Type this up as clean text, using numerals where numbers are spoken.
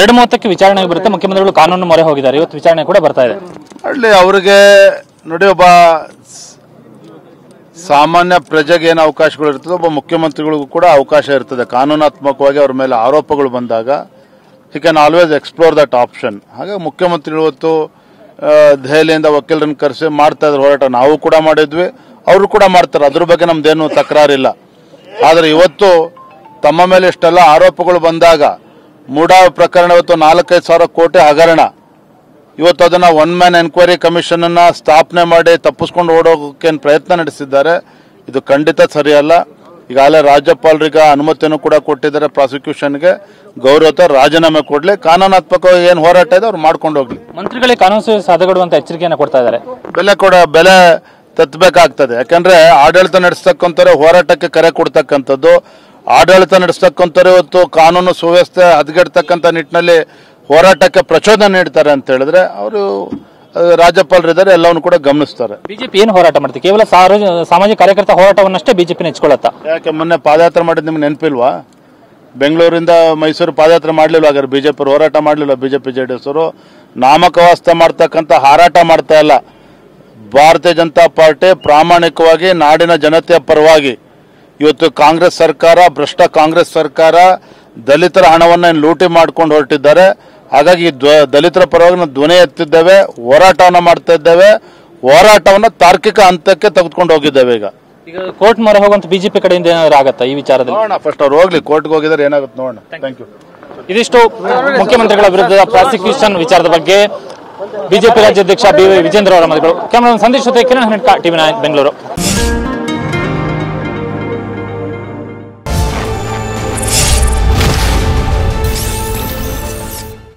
2:30ಕ್ಕೆ ವಿಚಾರಣೆಗೆ ಬರುತ್ತೆ. ಮುಖ್ಯಮಂತ್ರಿಗಳು ಕಾನೂನು ಮೊರೆ ಹೋಗಿದ್ದಾರೆ. ಇವತ್ತು ವಿಚಾರಣೆ ಕೂಡ ಬರ್ತಾ ಇದೆ. ಅಲ್ಲಿ ಅವರಿಗೆ ನೋಡಿ, ಒಬ್ಬ ಸಾಮಾನ್ಯ ಪ್ರಜೆಗೆ ಏನು ಅವಕಾಶಗಳು ಇರ್ತದೆ, ಒಬ್ಬ ಮುಖ್ಯಮಂತ್ರಿಗಳಿಗೂ ಕೂಡ ಅವಕಾಶ ಇರ್ತದೆ. ಕಾನೂನಾತ್ಮಕವಾಗಿ ಅವ್ರ ಮೇಲೆ ಆರೋಪಗಳು ಬಂದಾಗ he can always explore that option. ಹಾಗಾಗಿ ಮುಖ್ಯಮಂತ್ರಿಗಳು ಇವತ್ತು ದೆಹಲಿಯಿಂದ ವಕೀಲರನ್ನು ಕರೆಸಿ ಮಾಡ್ತಾ ಇದ್ರು ಹೋರಾಟ. ನಾವು ಕೂಡ ಮಾಡಿದ್ವಿ, ಅವರು ಕೂಡ ಮಾಡ್ತಾರೆ. ಅದ್ರ ಬಗ್ಗೆ ನಮ್ದೇನು ತಕರಾರಿಲ್ಲ. ಆದರೆ ಇವತ್ತು ತಮ್ಮ ಮೇಲೆ ಇಷ್ಟೆಲ್ಲ ಆರೋಪಗಳು ಬಂದಾಗ ಮೂಡಾ ಪ್ರಕರಣ ಇವತ್ತು 4-5 ಸಾವಿರ ಕೋಟಿ ಹಗರಣ, ಇವತ್ತು ಅದನ್ನ ಒನ್ ಮ್ಯಾನ್ ಎನ್ಕ್ವೈರಿ ಕಮಿಷನ್ ಅನ್ನ ಸ್ಥಾಪನೆ ಮಾಡಿ ತಪ್ಪಿಸ್ಕೊಂಡು ಓಡೋಕೆ ಪ್ರಯತ್ನ ನಡೆಸಿದ್ದಾರೆ. ಇದು ಖಂಡಿತ ಸರಿಯಲ್ಲ. ಈಗಾಗಲೇ ರಾಜ್ಯಪಾಲರಿಗೆ ಅನುಮತಿಯನ್ನು ಕೂಡ ಕೊಟ್ಟಿದ್ದಾರೆ. ಪ್ರಾಸಿಕ್ಯೂಷನ್ಗೆ ಗೌರವ ರಾಜೀನಾಮೆ ಕೊಡ್ಲಿ, ಕಾನೂನಾತ್ಮಕವಾಗಿ ಏನು ಹೋರಾಟ ಇದೆ ಅವ್ರು ಮಾಡ್ಕೊಂಡು ಹೋಗ್ಲಿ. ಮಂತ್ರಿಗಳಿಗೆ ಕಾನೂನು ಸುವ್ಯವಸ್ಥೆ ಹದಗೆಡುವಂತ ಎಚ್ಚರಿಕೆಯನ್ನು ಕೊಡ್ತಾ ಇದ್ದಾರೆ. ಬೆಲೆ ತತ್ತಬೇಕಾಗ್ತದೆ. ಯಾಕಂದ್ರೆ ಆಡಳಿತ ನಡೆಸ್ತಕ್ಕಂಥವ್ರೆ ಹೋರಾಟಕ್ಕೆ ಕರೆ ಕೊಡ್ತಕ್ಕಂಥದ್ದು, ಆಡಳಿತ ನಡೆಸ್ತಕ್ಕಂಥವ್ರು ಇವತ್ತು ಕಾನೂನು ಸುವ್ಯವಸ್ಥೆ ಹದಗೆಡ್ತಕ್ಕಂಥ ನಿಟ್ಟಿನಲ್ಲಿ ಹೋರಾಟಕ್ಕೆ ಪ್ರಚೋದನೆ ನೀಡ್ತಾರೆ ಅಂತ ಹೇಳಿದ್ರೆ ಅವರು ರಾಜ್ಯಪಾಲರಿದ್ದಾರೆ, ಎಲ್ಲವನ್ನು ಕೂಡ ಗಮನಿಸ್ತಾರೆ. ಬಿಜೆಪಿ ಏನು ಹೋರಾಟ ಮಾಡುತ್ತೆ? ಕೇವಲ ಸಾಮಾಜಿಕ ಕಾರ್ಯಕರ್ತ ಹೋರಾಟವನ್ನಷ್ಟೇ ಬಿಜೆಪಿ ನೆಚ್ಕೊಳ್ಳುತ್ತಾ? ಯಾಕೆ ಮೊನ್ನೆ ಪಾದಯಾತ್ರೆ ಮಾಡಿದ್ ನಿಮ್ಗೆ ನೆನಪಿಲ್ವಾ? ಬೆಂಗಳೂರಿಂದ ಮೈಸೂರು ಪಾದಯಾತ್ರೆ ಮಾಡ್ಲಿಲ್ವ? ಹಾಗಾದ್ರೆ ಬಿಜೆಪಿ ಹೋರಾಟ ಮಾಡ್ಲಿಲ್ವ? ಬಿಜೆಪಿ ಜೆಡಿಎಸ್ ಅವರು ನಾಮಕವಾಸ್ತೆ ಮಾಡ್ತಕ್ಕಂಥ ಹಾರಾಟ ಮಾಡ್ತಾ ಇಲ್ಲ. ಭಾರತೀಯ ಜನತಾ ಪಾರ್ಟಿ ಪ್ರಾಮಾಣಿಕವಾಗಿ ನಾಡಿನ ಜನತೆಯ ಪರವಾಗಿ ಇವತ್ತು ಕಾಂಗ್ರೆಸ್ ಸರ್ಕಾರ, ಭ್ರಷ್ಟ ಕಾಂಗ್ರೆಸ್ ಸರ್ಕಾರ ದಲಿತರ ಹಣವನ್ನು ಲೂಟಿ ಮಾಡ್ಕೊಂಡು ಹೊರಟಿದ್ದಾರೆ. ಹಾಗಾಗಿ ದಲಿತರ ಪರವಾಗಿ ನಾವು ಧ್ವನಿ ಎತ್ತಿದ್ದೇವೆ, ಹೋರಾಟವನ್ನು ಮಾಡ್ತಾ ಇದ್ದೇವೆ. ಹೋರಾಟವನ್ನು ತಾರ್ಕಿಕ ಹಂತಕ್ಕೆ ತೆಗೆದುಕೊಂಡು ಹೋಗಿದ್ದೇವೆ. ಈಗ ಕೋರ್ಟ್ ಮೊರೆ ಹೋಗುವಂತ ಬಿಜೆಪಿ ಕಡೆಯಿಂದ ಏನಾದ್ರು ಆಗತ್ತಾ ಈ ವಿಚಾರದಲ್ಲಿ? ನೋಡೋಣ, ಫಸ್ಟ್ ಅವ್ರು ಹೋಗ್ಲಿ, ಕೋರ್ಟ್ಗೆ ಹೋಗಿದ್ರೆ ಏನಾಗುತ್ತೆ ನೋಡೋಣ. Thank you. ಇದಿಷ್ಟು ಮುಖ್ಯಮಂತ್ರಿಗಳ ವಿರುದ್ಧ ಪ್ರಾಸಿಕ್ಯೂಷನ್ ವಿಚಾರದ ಬಗ್ಗೆ ಬಿಜೆಪಿ ರಾಜ್ಯಾಧ್ಯಕ್ಷ ಬಿ.ವೈ. ವಿಜೇಂದ್ರ ಅವರ ಮಾತುಗಳು. ಕ್ಯಾಮರಾ ಸಂದೇಶ್ ಜೊತೆ ಕಿರಣ್ ಹನಟ್ಕ, ಟಿವಿ9 ಬೆಂಗಳೂರು.